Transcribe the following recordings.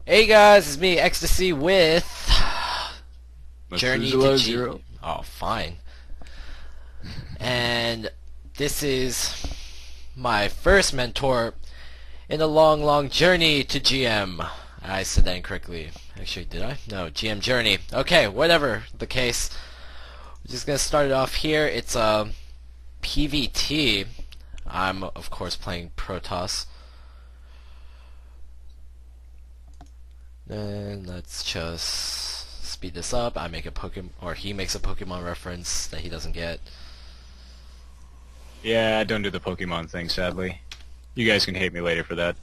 Hey guys, it's me, xTC with Journey to Mathusala G. zero. Oh, fine. And this is my first mentor in a long, long journey to GM. I said that incorrectly. Actually, did I? No, GM journey. Okay, whatever the case. We're just gonna start it off here. It's a PvT. I'm of course playing Protoss. Then let's just speed this up. I make a Pokemon, or he makes a Pokemon reference that he doesn't get. Yeah, I don't do the Pokemon thing, sadly. You guys can hate me later for that.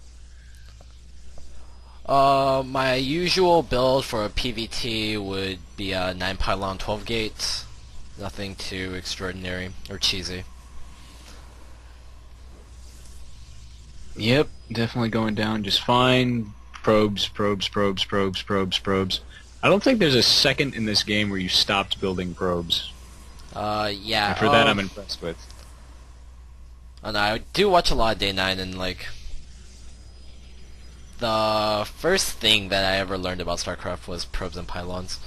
My usual build for a PvT would be a 9 pylon 12 gate. Nothing too extraordinary or cheesy. Yep, definitely going down just fine. Probes, probes, probes, probes, probes, probes. I don't think there's a second in this game where you stopped building probes. Yeah. And for that, I'm impressed with. And I do watch a lot of Day 9, and like the first thing that I ever learned about StarCraft was probes and pylons.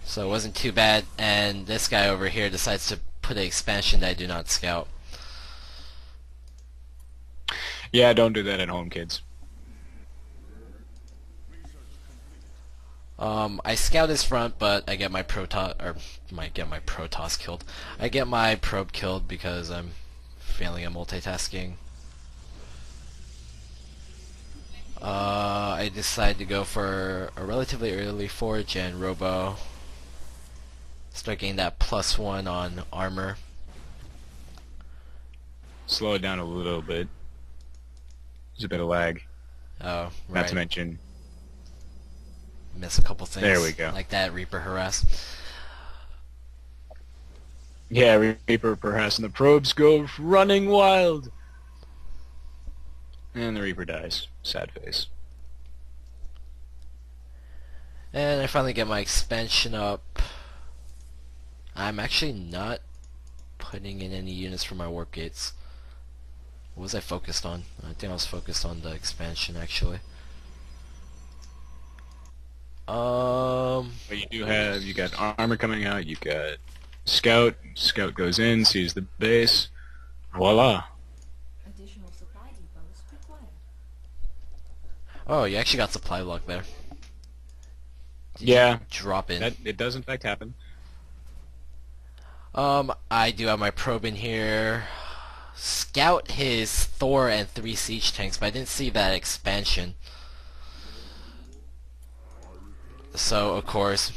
So it wasn't too bad, and this guy over here decides to put an expansion that I do not scout. Yeah, don't do that at home, kids. I scout his front, but I get my Protoss, or might get my Protoss killed. I get my probe killed because I'm failing at multitasking. I decide to go for a relatively early forge and robo. Start getting that +1 on armor. Slow it down a little bit. There's a bit of lag. Oh, Not to right. mention... Miss a couple things. There we go. Like that Reaper harass. Yeah, Reaper perhaps, and the probes go running wild. And the Reaper dies. Sad face. And I finally get my expansion up. I'm actually not putting in any units for my warp gates. What was I focused on? I think I was focused on the expansion actually. But you got armor coming out, you got Scout. Scout goes in, sees the base. Voila. Additional supply depots required. Oh, you actually got supply block there. Did Yeah, you drop in? that it does in fact happen. I do have my probe in here. Scout his Thor and 3 siege tanks, but I didn't see that expansion. So, of course,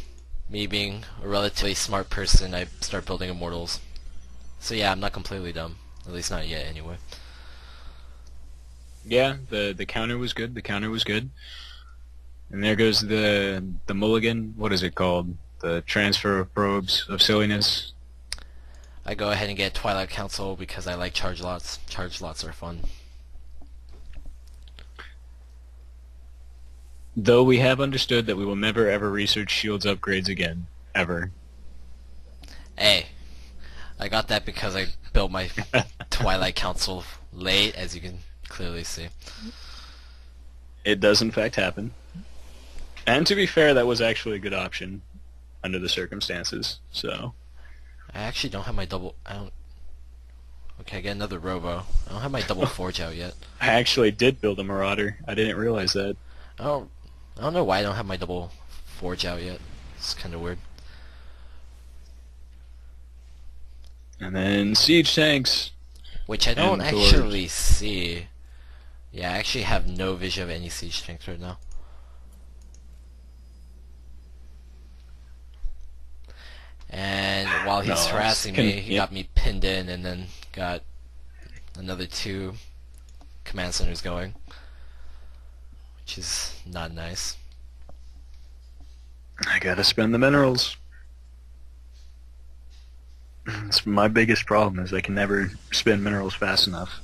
me being a relatively smart person, I start building immortals. So yeah, I'm not completely dumb. At least not yet, anyway. Yeah, the counter was good. The counter was good. And there goes the mulligan. What is it called? The transfer of probes of silliness. I go ahead and get Twilight Council because I like charge lots. Charge lots are fun. Though we have understood that we will never ever research shields upgrades again. Ever. Hey, I got that because I built my Twilight Council late, as you can clearly see. It does in fact happen. And to be fair, that was actually a good option under the circumstances. So I actually don't have my double. I don't. Okay, I get another Robo. I don't have my double Forge out yet. I actually did build a Marauder. I didn't realize that. I don't know why I don't have my double Forge out yet. It's kind of weird. And then siege tanks. Which I don't And actually see. Yeah, I actually have no vision of any siege tanks right now. And while he's No, harassing can- me, he yep. got me pinned in and then got another 2 command centers going. Which is not nice. I gotta spend the minerals. It's my biggest problem is I can never spend minerals fast enough.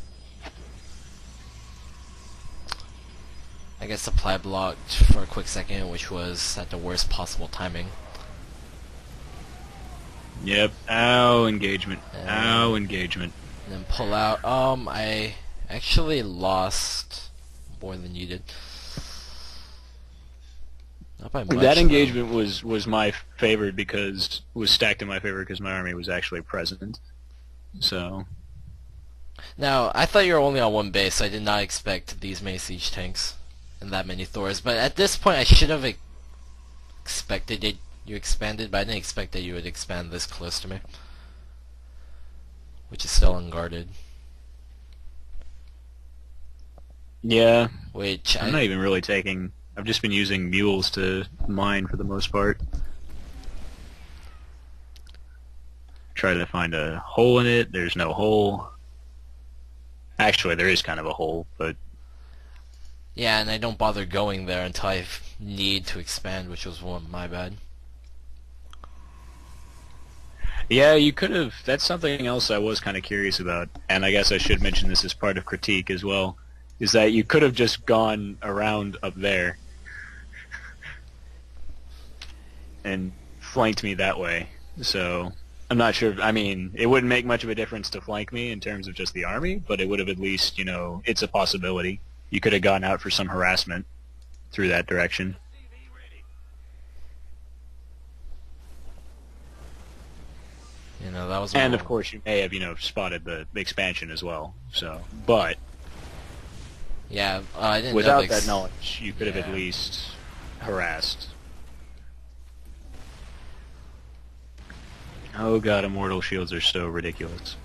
I get supply blocked for a quick second, which was at the worst possible timing. Yep. Ow, engagement. Ow, engagement. And then pull out. I actually lost more than you did. Not by much, That though. engagement was my favored because was stacked in my favor because my army was actually present. So Now, I thought you were only on one base, so I did not expect these many siege tanks and that many Thors. But at this point, I should have expected it. You expanded, but I didn't expect that you would expand this close to me. Which is still unguarded. yeah, Which I'm not even really taking. I've just been using mules to mine for the most part. Try to find a hole in it. There's no hole. Actually, there is kind of a hole, but yeah, and I don't bother going there until I need to expand, which was my bad. yeah, you could have. That's something else I was kind of curious about, and I guess I should mention this as part of critique as well. Is that you could have just gone around up there and flanked me that way. So I'm not sure. I mean, it wouldn't make much of a difference to flank me in terms of just the army, but it would have at least, it's a possibility. You could have gone out for some harassment through that direction. That was. And of course, you may have, spotted the expansion as well. So, but Yeah, I didn't know without that knowledge, you could have at Yeah. least harassed. Oh god, immortal shields are so ridiculous.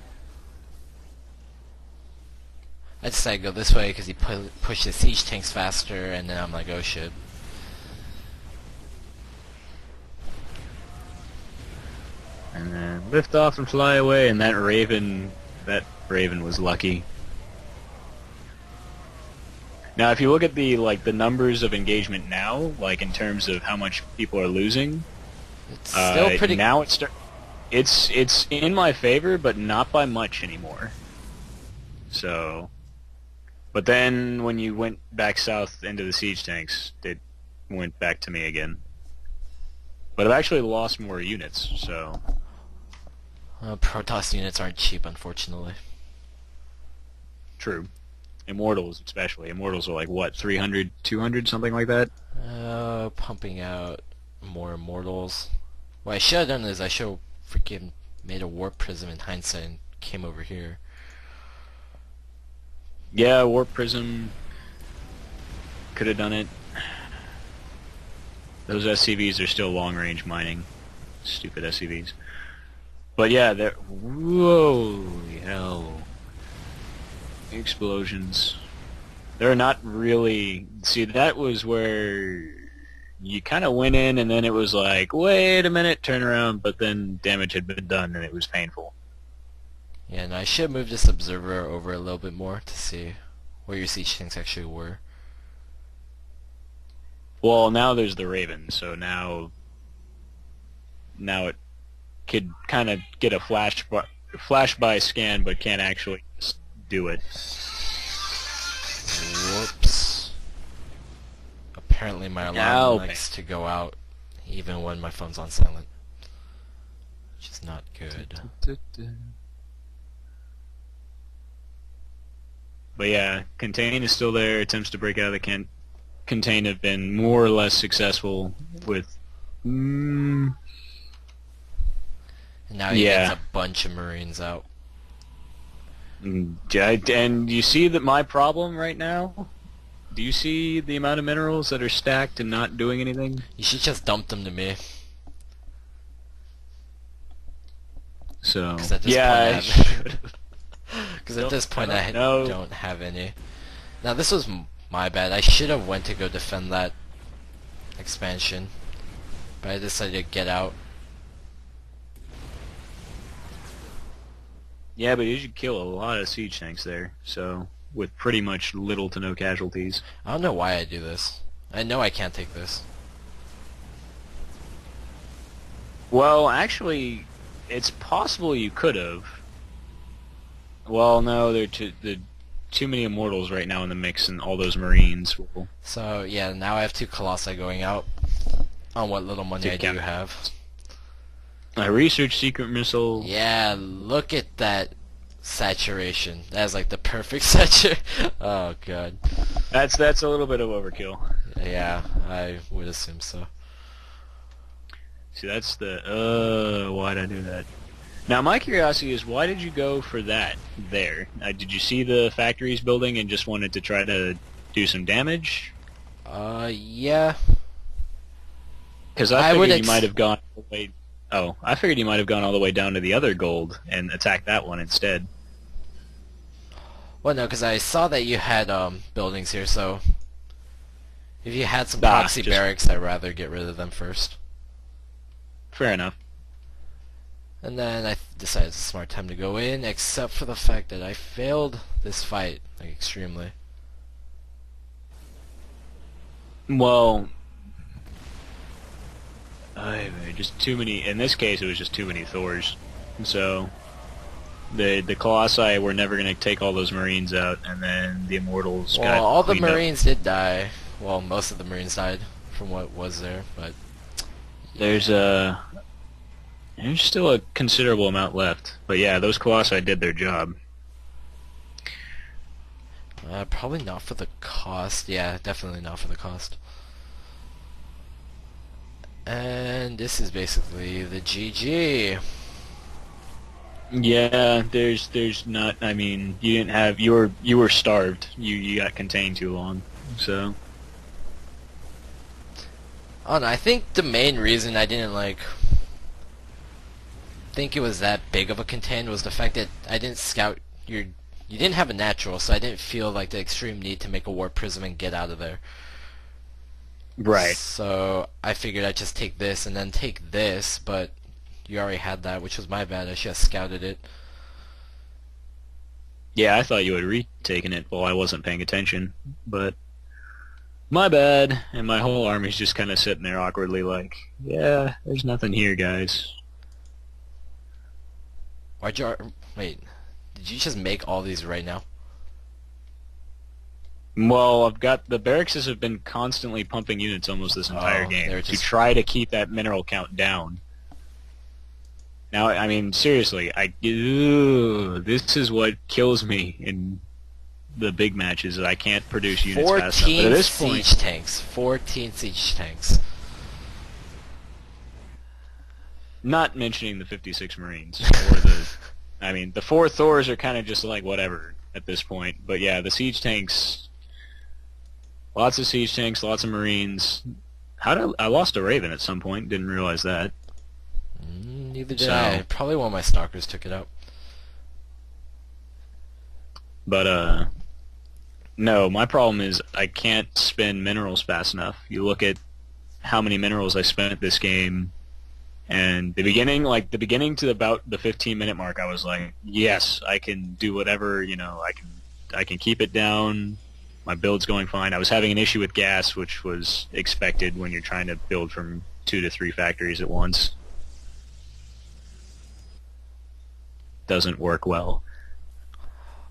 I decided to go this way because he pushed the siege tanks faster, and then I'm like, oh shit. And then lift off and fly away, and that raven was lucky. Now, if you look at the numbers of engagement now, like in terms of how much people are losing, It's still pretty. now it's in my favor, but not by much anymore. So, but then when you went back south into the siege tanks, it went back to me again. But I've actually lost more units, so Protoss units aren't cheap, unfortunately. true. Immortals especially. Immortals are like, what, 300, 200, something like that? Pumping out more immortals. What I should have done is I should have freaking made a warp prism in hindsight and came over here. Yeah, Warp Prism could have done it. Those SCVs are still long-range mining. Stupid SCVs. But yeah, they're... Holy hell. Explosions. They're not really... See, that was where you kind of went in and then it was like, wait a minute, turn around, but then damage had been done and it was painful. Yeah, and I should have moved this observer over a little bit more to see where your siege tanks actually were. Well, now there's the Raven, so now it could kind of get a flash by scan, but can't actually do it. Whoops. Apparently my alarm Ow. likes to go out even when my phone's on silent. Which is not good. But yeah, Contain is still there. Attempts to break out of the Contain have been more or less successful with... And now he Yeah. gets a bunch of Marines out. And you see that my problem right now? Do you see the amount of minerals that are stacked and not doing anything? You should just dump them to me. So, Because at this yeah, I point should. Because at this point I No. don't have any. Now this was my bad. I should have went to go defend that expansion. But I decided to get out. Yeah, but you should kill a lot of siege tanks there, so with pretty much little to no casualties. I don't know why I do this. I know I can't take this. Well, actually, it's possible you could have. Well, no, there are too many immortals right now in the mix, and all those marines will... So yeah, now I have 2 Colossi going out on what little money I do have. I researched secret missile. Yeah, look at that saturation. That's like the perfect saturation. Oh god. That's a little bit of overkill. Yeah, I would assume so. See, that's the, why'd I do that? Now, my curiosity is, why did you go for that there? Did you see the factories building and just wanted to try to do some damage? Yeah. Because I I would figured you might have gone all the way... Oh, I figured you might have gone all the way down to the other gold and attacked that one instead. Well, no, because I saw that you had buildings here, so if you had some proxy barracks, I'd rather get rid of them first. Fair enough. And then I decided it's a smart time to go in, except for the fact that I failed this fight, like, extremely. Well, just too many. In this case, it was just too many Thors. So the Colossi were never going to take all those Marines out, and then the Immortals got Well, all the cleaned up. Marines did die. Well, most of the Marines died from what was there, but There's still a considerable amount left. But yeah, those Colossi did their job. probably not for the cost. Yeah, definitely not for the cost. And this is basically the GG. Yeah, there's not. I mean, you didn't have. You were starved. You got contained too long. So. Oh no, I think the main reason I didn't think it was that big of a contain was the fact that I didn't scout your. You didn't have a natural, so I didn't feel like the extreme need to make a warp prism and get out of there. Right. So I figured I'd just take this and then take this, but you already had that, which was my bad. I should have scouted it. Yeah, I thought you had retaken it while I wasn't paying attention, but my bad. And my whole army's just kind of sitting there awkwardly like, yeah, there's nothing here, guys. Why'd you... Wait, did you just make all these right now? Well, I've got... The barracks have been constantly pumping units almost this entire game to try to keep that mineral count down. Now, I mean, seriously, this is what kills me in the big matches. I can't produce units fast enough. But at this point, siege tanks. 14 siege tanks. Not mentioning the 56 Marines or the... I mean, the 4 Thors are kind of just like whatever at this point. But yeah, the siege tanks... Lots of siege tanks, lots of Marines. I lost a Raven at some point. Didn't realize that. Neither did I. Probably one of my stalkers took it out. But, no, my problem is I can't spend minerals fast enough. You look at how many minerals I spent this game, and the beginning to about the 15-minute mark, I was like, yes, I can do whatever, I can keep it down. My build's going fine. I was having an issue with gas, which was expected when you're trying to build from 2 to 3 factories at once. Doesn't work well.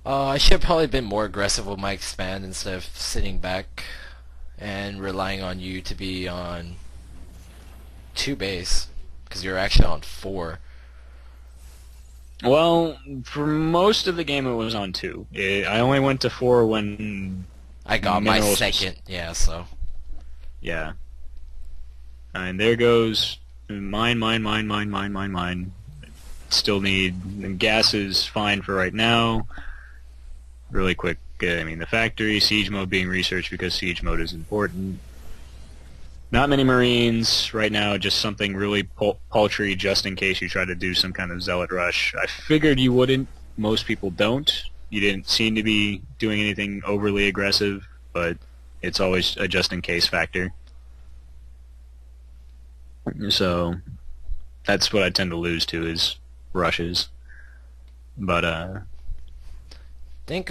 I should have probably been more aggressive with my expand instead of sitting back and relying on you to be on 2 base, because you're actually on 4. Well, for most of the game it was on 2. I only went to 4 when I got my second, yeah, so. Yeah. And there goes mine. Still need... And gas is fine for right now. Really quick, I mean, the factory, siege mode being researched because siege mode is important. Not many Marines right now, just something really paltry just in case you try to do some kind of zealot rush. I figured you wouldn't. Most people don't. You didn't seem to be doing anything overly aggressive, but it's always a just-in-case factor. So that's what I tend to lose to, is rushes. But, what I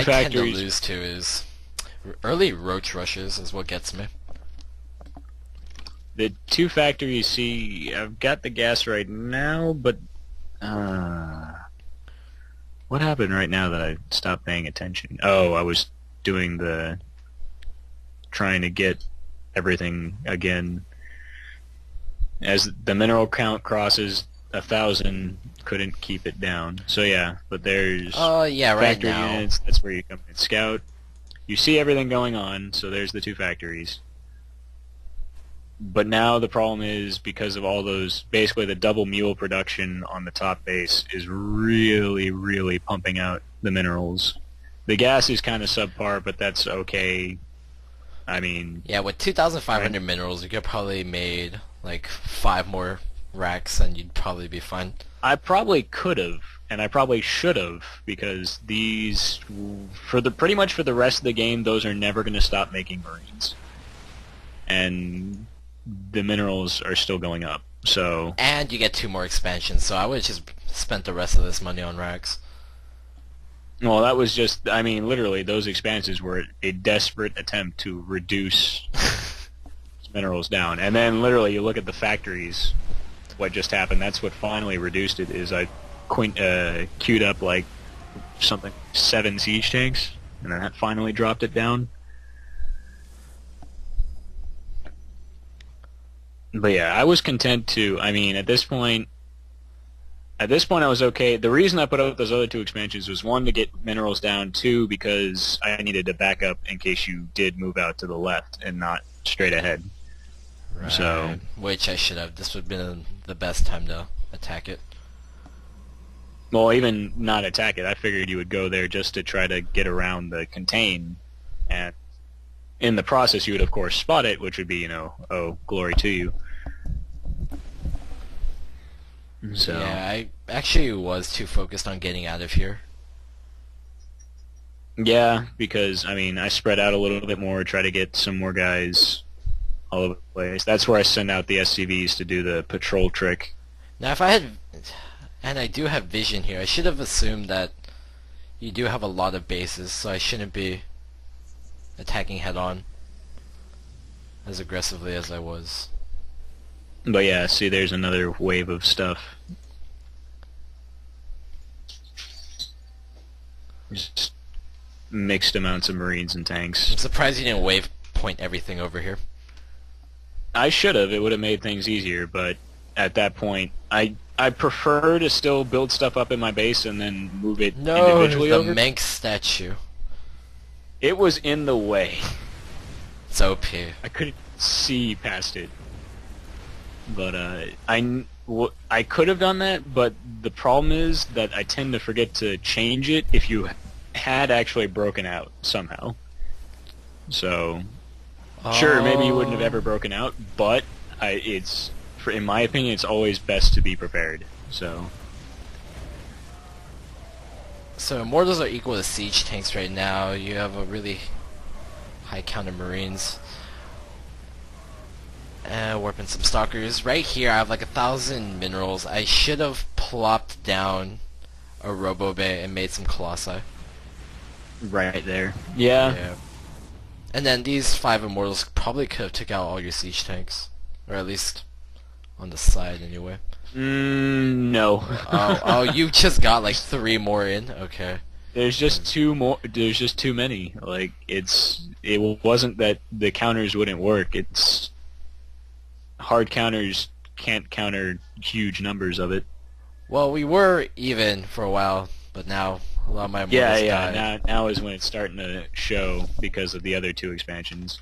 tend to lose to is early roach rushes is what gets me. The 2 factories, see, I've got the gas right now, but what happened right now that I stopped paying attention? Oh, I was doing trying to get everything again. As the mineral count crosses 1,000, couldn't keep it down. So yeah, but there's yeah, right factory now. units, that's where you come and scout. You see everything going on, so there's the 2 factories. But now the problem is because of all those, basically the double mule production on the top base is really, really pumping out the minerals. The gas is kind of subpar, but that's okay. I mean, Yeah, with 2,500 minerals, you could probably made like 5 more racks, and you'd probably be fine. I probably could have, and I probably should have, because these, pretty much for the rest of the game, those are never going to stop making Marines. And the minerals are still going up, so... And you get 2 more expansions, so I would have just spent the rest of this money on racks. Well, that was just, I mean, literally, those expansions were a desperate attempt to reduce minerals down. And then, literally, you look at the factories, what just happened, that's what finally reduced it, is I queued up, like, something, 7 siege tanks, and then that finally dropped it down. But yeah, I was content to, I mean, at this point I was okay. The reason I put out those other 2 expansions was, 1, to get minerals down, 2, because I needed to back up in case you did move out to the left and not straight ahead. Right. So, which I should have. This would have been the best time to attack it. well, even not attack it, I figured you would go there just to try to get around the contain, and in the process you would of course spot it, which would be, you know, oh, glory to you. So Yeah, I actually was too focused on getting out of here. yeah, because I mean, I spread out a little bit more, try to get some more guys all over the place. That's where I send out the SCVs to do the patrol trick. Now, if I had, and I do have vision here, I should have assumed that you do have a lot of bases, so I shouldn't be attacking head-on as aggressively as I was. But yeah, see, there's another wave of stuff. Just mixed amounts of Marines and tanks. I'm surprised you didn't wave point everything over here. I should have. It would have made things easier, but at that point, I prefer to still build stuff up in my base and then move it individually the over. Manx statue. It was in the way. It's OP. I couldn't see past it. But I could have done that, but the problem is that I tend to forget to change it if you had actually broken out somehow. So, sure, maybe you wouldn't have ever broken out, but in my opinion, it's always best to be prepared. So Immortals are equal to siege tanks right now. You have a really high count of Marines. Warping some stalkers. Right here I have like 1,000 minerals. I should have plopped down a Robo Bay and made some Colossi. right there. Yeah. And then these 5 Immortals probably could have took out all your siege tanks. Or at least on the side anyway. No. Oh, you just got like 3 more in? Okay. There's just 2 more. There's just too many. Like, it wasn't that the counters wouldn't work. It's hard counters can't counter huge numbers of it. Well, we were even for a while, but now a lot of my Immortals died. Now is when it's starting to show because of the other 2 expansions.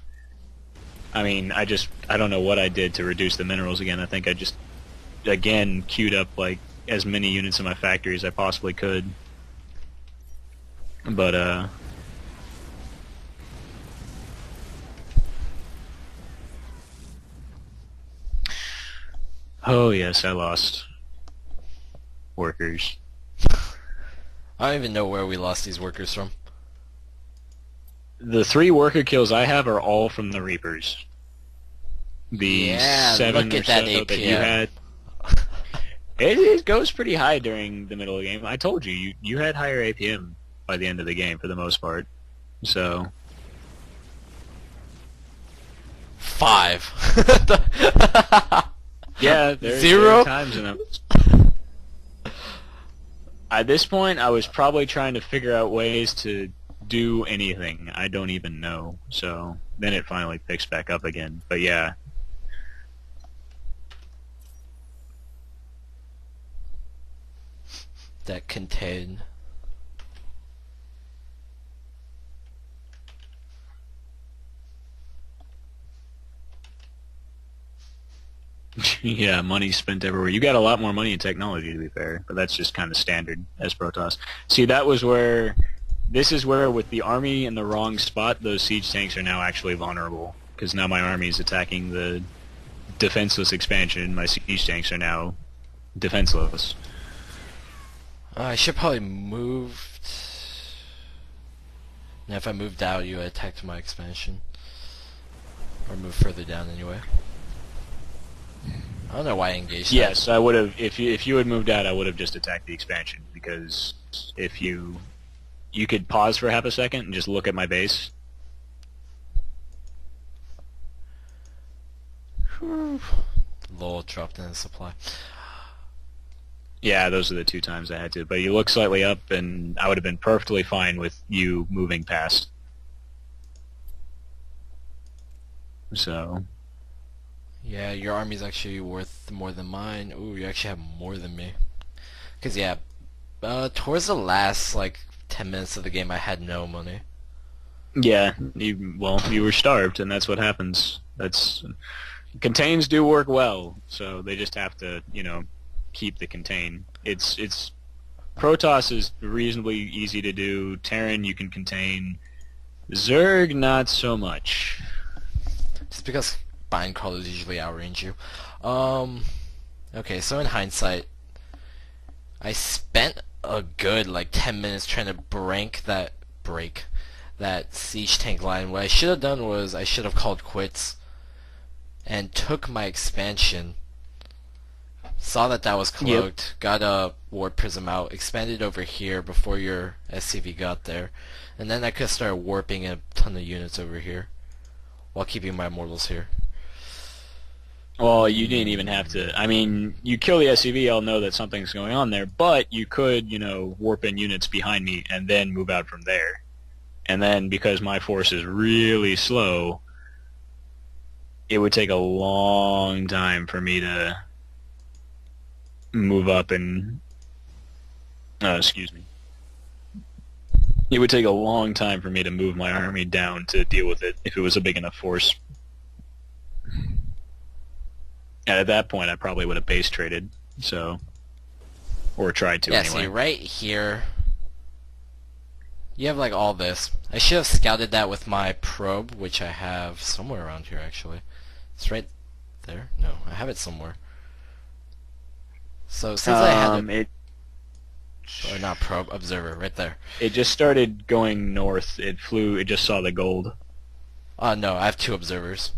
I mean, I don't know what I did to reduce the minerals again. I think I just, again, queued up like as many units in my factory as I possibly could. But, oh yes, I lost workers. I don't even know where we lost these workers from. The 3 worker kills I have are all from the Reapers. The 7 look at or so that that you APM. had. It goes pretty high during the middle of the game. I told you, you had higher APM by the end of the game for the most part. So 5. yeah, there 0? are times in them. At this point, I was probably trying to figure out ways to do anything. I don't even know. So then it finally picks back up again. But yeah. That contain. Yeah, money spent everywhere. You got a lot more money in technology, to be fair, but that's just kind of standard as Protoss. See, that was where, this is where with the army in the wrong spot, those siege tanks are now actually vulnerable. Because now my army is attacking the defenseless expansion, my siege tanks are now defenseless. I should probably moved. Now, if I moved out, you would attack my expansion, or move further down anyway. I don't know why I engaged. Yes, I would have. If you had moved out, I would have just attacked the expansion because if you could pause for half a second and just look at my base. Lol, dropped in the supply. Yeah, those are the 2 times I had to. But you look slightly up, and I would have been perfectly fine with you moving past. So. Yeah, your army's actually worth more than mine. Ooh, you actually have more than me. Cause yeah, towards the last like 10 minutes of the game, I had no money. Yeah, you were starved, and that's what happens. Contains do work well, so they just have to, keep the contain. It's Protoss is reasonably easy to do. Terran you can contain. Zerg not so much. Just because bind crawlers usually outrange you. Okay, so in hindsight, I spent a good like 10 minutes trying to break that siege tank line. What I should have done was I should have called quits and took my expansion. Saw that was cloaked, got a ward prism out, expanded over here before your SCV got there, and then I could start warping a ton of units over here while keeping my mortals here. Well, you didn't even have to. I mean, you kill the SCV, I'll know that something's going on there, but you could, warp in units behind me and then move out from there. And then, because my force is really slow, it would take a long time for me to move up and... excuse me. It would take a long time for me to move my army down to deal with it if it was a big enough force. And at that point, I probably would have base traded, so... Or tried to, anyway. Yeah, see, right here, you have, like, all this. I should have scouted that with my probe, which I have somewhere around here, actually. It's right there? No, I have it somewhere. So, since I had it... Or not probe, observer, right there. It just started going north. It just saw the gold. No, I have 2 observers.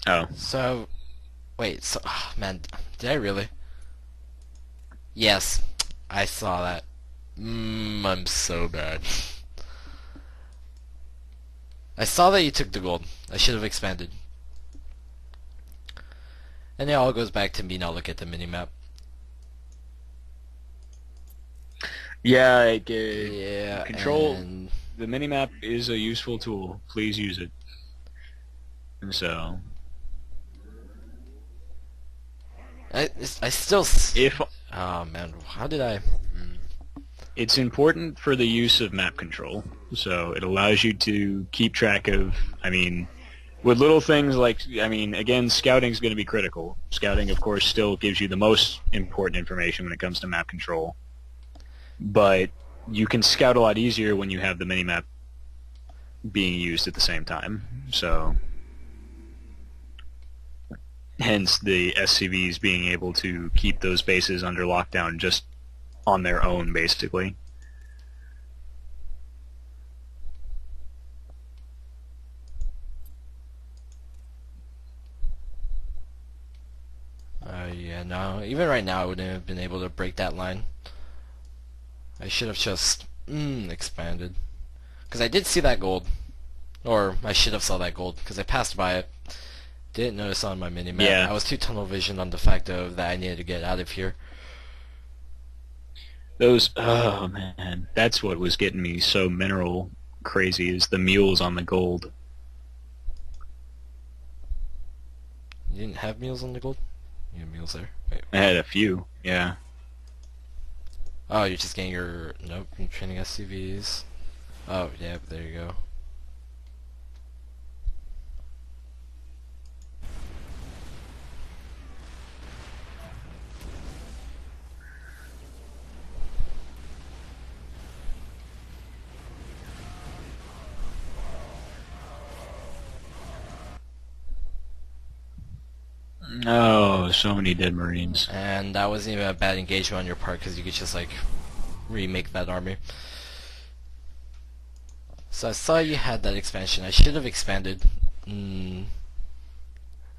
Oh. So, wait, so, oh, man, did I really? Yes, I saw that. I'm so bad. I saw that you took the gold. I should have expanded. And it all goes back to me now look at the minimap. Yeah, Yeah, control. and The minimap is a useful tool. Please use it. And so... I still... Oh, man, how did I... It's important for the use of map control. So it allows you to keep track of, with little things like, again, scouting is going to be critical. Scouting, of course, still gives you the most important information when it comes to map control. But you can scout a lot easier when you have the minimap being used at the same time. So, hence the SCVs being able to keep those bases under lockdown just on their own, basically. Yeah, no, even right now I wouldn't have been able to break that line. I should have just expanded. Because I did see that gold. Or I should have saw that gold, because I passed by it. Didn't notice on my minimap. Yeah. I was too tunnel vision on the fact of that I needed to get out of here. Oh man, that's what was getting me so mineral crazy, is the mules on the gold. You didn't have meals on the gold? You have meals there? Wait. I had a few, yeah. Oh, you're just getting your... Nope, you're training SCVs. Oh, yeah, there you go. Oh, so many dead Marines. And that wasn't even a bad engagement on your part because you could just like remake that army. So I saw you had that expansion. I should have expanded. I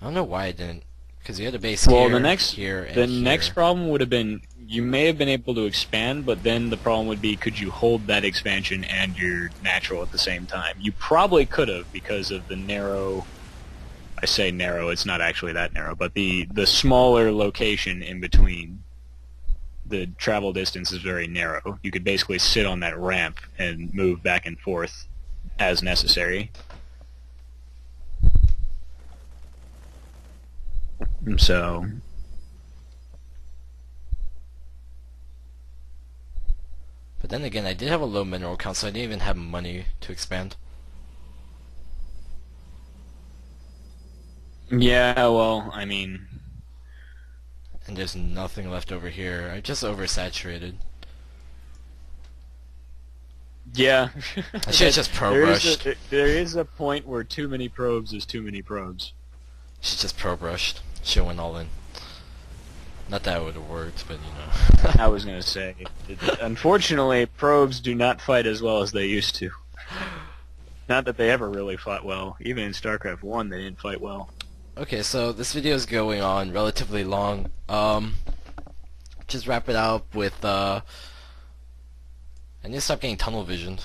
don't know why I didn't. Because you had a base here, here, and the here. next problem would have been you may have been able to expand, but then the problem would be could you hold that expansion and your natural at the same time? You probably could have because of the narrow. I say narrow; it's not actually that narrow, but the smaller location in between. The travel distance is very narrow. You could basically sit on that ramp and move back and forth as necessary. So, but then again, I did have a low mineral count, so I didn't even have money to expand. yeah, well, I mean, And there's nothing left over here. I just oversaturated. yeah. I should have just probe rushed. There is a point where too many probes is too many probes. Should just probe rushed. Should went all in. Not that it would have worked, but you know. I was going to say, unfortunately, probes do not fight as well as they used to. Not that they ever really fought well. Even in StarCraft 1, they didn't fight well. Okay, so this video is going on relatively long. Just wrap it out with, I need to stop getting tunnel vision.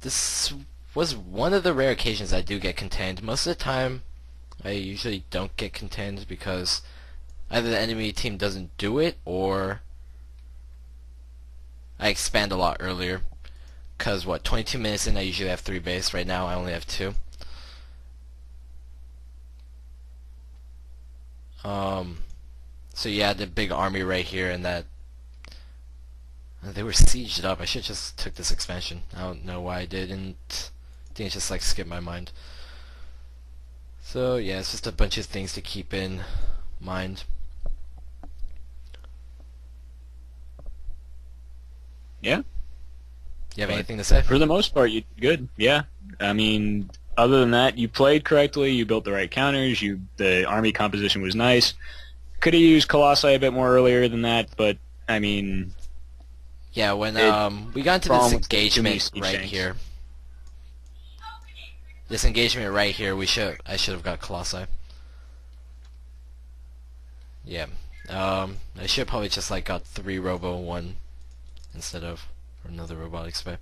This was one of the rare occasions I do get contained. Most of the time, I usually don't get contained because either the enemy team doesn't do it, or I expand a lot earlier. Cause what, 22 minutes in I usually have 3 base. Right now I only have 2. So yeah, the big army right here, and that they were sieged up. I should just took this expansion. I don't know why I didn't. I think it just like skipped my mind. So yeah, it's just a bunch of things to keep in mind. Yeah. You have anything to say? For the most part, you did good. Yeah. I mean, other than that, you played correctly. You built the right counters. The army composition was nice. Could have used Colossi a bit more earlier than that, but I mean, yeah, when we got into this engagement right here. This engagement right here, I should have got Colossi. Yeah. I should probably just like got 3 Robo 1 instead of another robotic spy.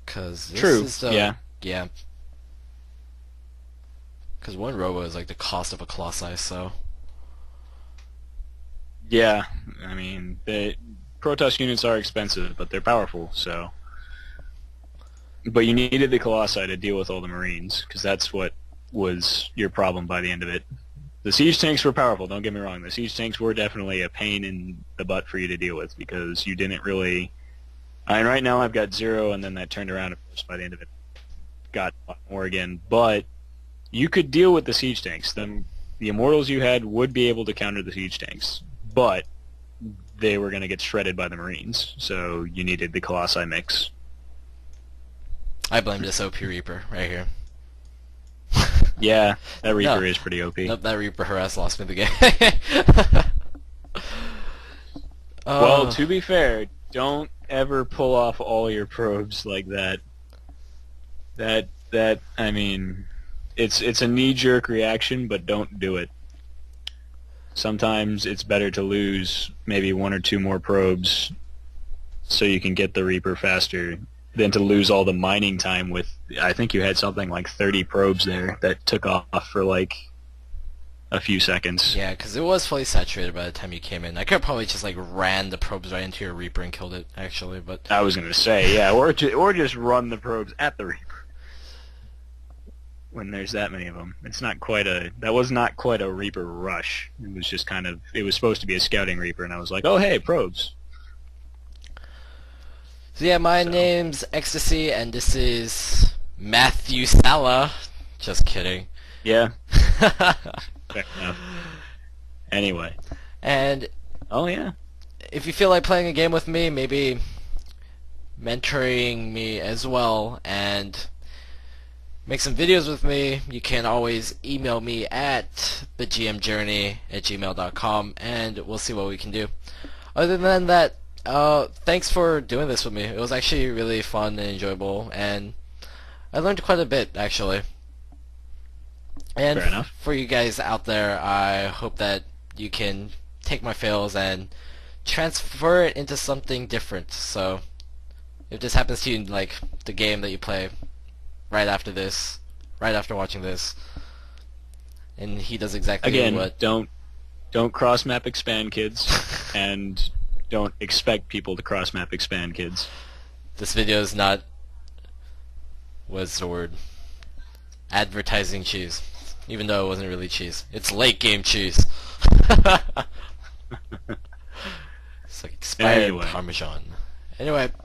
Cause this true. is yeah. Cause 1 Robo is like the cost of a Colossi, so. Yeah, I mean, the Protoss units are expensive, but they're powerful, so. But you needed the Colossi to deal with all the Marines, because that's what was your problem by the end of it. The siege tanks were powerful, don't get me wrong. The siege tanks were definitely a pain in the butt for you to deal with, because you didn't really... I mean, right now I've got 0, and then that turned around, of course, by the end of it. Got a lot more again, but you could deal with the siege tanks. The Immortals you had would be able to counter the siege tanks, but they were going to get shredded by the Marines, so you needed the Colossi mix. I blame this OP Reaper right here. Yeah, that Reaper is pretty OP. Nope, that Reaper harass lost me the game. Well, to be fair, don't ever pull off all your probes like that. I mean, it's a knee-jerk reaction, but don't do it. Sometimes it's better to lose maybe 1 or 2 more probes so you can get the Reaper faster than to lose all the mining time with, I think you had something like 30 probes there that took off for like a few seconds. Yeah, because it was fully saturated by the time you came in. I could have probably just like ran the probes right into your Reaper and killed it, actually, but... I was going to say, yeah, or just run the probes at the Reaper. When there's that many of them. That was not quite a Reaper rush. It was just kind of, it was supposed to be a scouting Reaper, and I was like, oh hey, probes. So yeah, my name's xTC, and this is Mathusala. Just kidding. Yeah. Fair enough. Anyway. And oh yeah. if you feel like playing a game with me, maybe mentoring me as well, and make some videos with me, you can always email me at thegmjourney@gmail.com, and we'll see what we can do. Other than that, thanks for doing this with me. It was actually really fun and enjoyable, and I learned quite a bit, actually. And Fair enough. for you guys out there, I hope that you can take my fails and transfer it into something different. So, if this happens to you, like the game that you play right after this, right after watching this, and he does exactly Again, what... don't cross map expand, kids, and don't expect people to cross map expand, kids. This video is not... what's the word? Advertising cheese. Even though it wasn't really cheese. It's late game cheese. It's like expired Anyway. Parmesan. Anyway.